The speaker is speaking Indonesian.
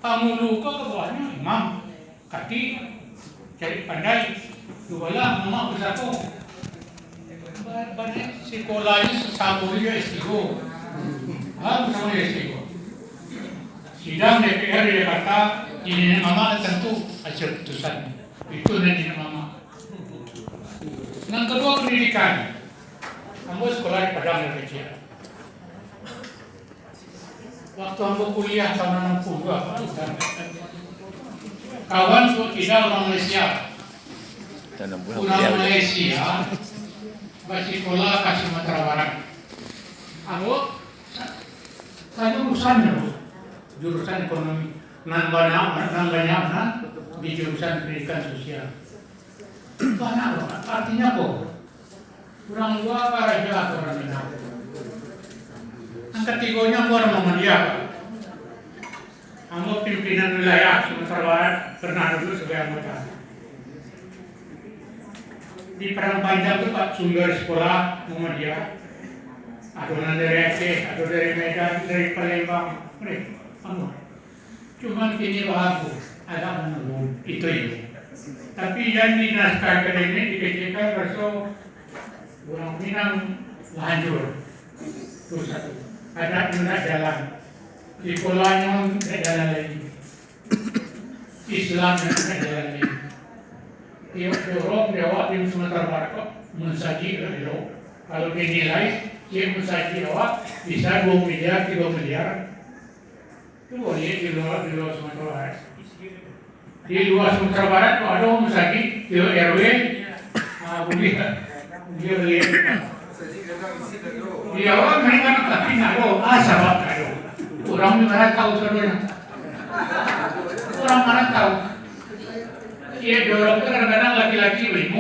Panguluka ke bawahnya imam, kaki cari pandai, dua lah mama bersatu. Banyak sekolahnya sesama dia istiqo, bersama dia istiqo. Sidang DPR di Jakarta, ini mama tentu hasil putusan itu nanti mama. Yang kedua pendidikan, kamu sekolah di Padang dari kecil. Waktu aku kuliah tahun 60 kawan kita orang Malaysia sekolah ke Sumatera Barat. Aku saya jurusan ekonomi nan banyak di jurusan pendidikan sosial. Banyak artinya kok kurang dua raja orang Minang. Yang ketiganya orang Muhammadiyah. Kamu pimpinan wilayah Sumatera Barat pernah dulu sebagai anggota. Di Perang Panjang itu Pak sumber sekolah Muhammadiyah. Adonan dari Aceh, atau dari Medan, dari Palembang, cuman kini bahagia agak menurun itu. Tapi yang di naskah akademik dikecilkan berso orang Minang lanjut terus satu. Ada tidak jalan, di sekolahnya tidak jalan lagi, Islam tidak jalan lagi. Orang Jawa di Sumatera Barat mensaji kalau dinilai dia mensaji awak bisa 2 miliar, 3 miliar. Itu boleh di luar Sumatera Barat. Di luar Sumatera Barat ada orang mensaji di RW, dia beli. Di awal mereka tapi nado, sabab nado. Orang mana tahu sebenarnya? Orang mana tahu? Dia dorong kadang-kadang laki-laki beli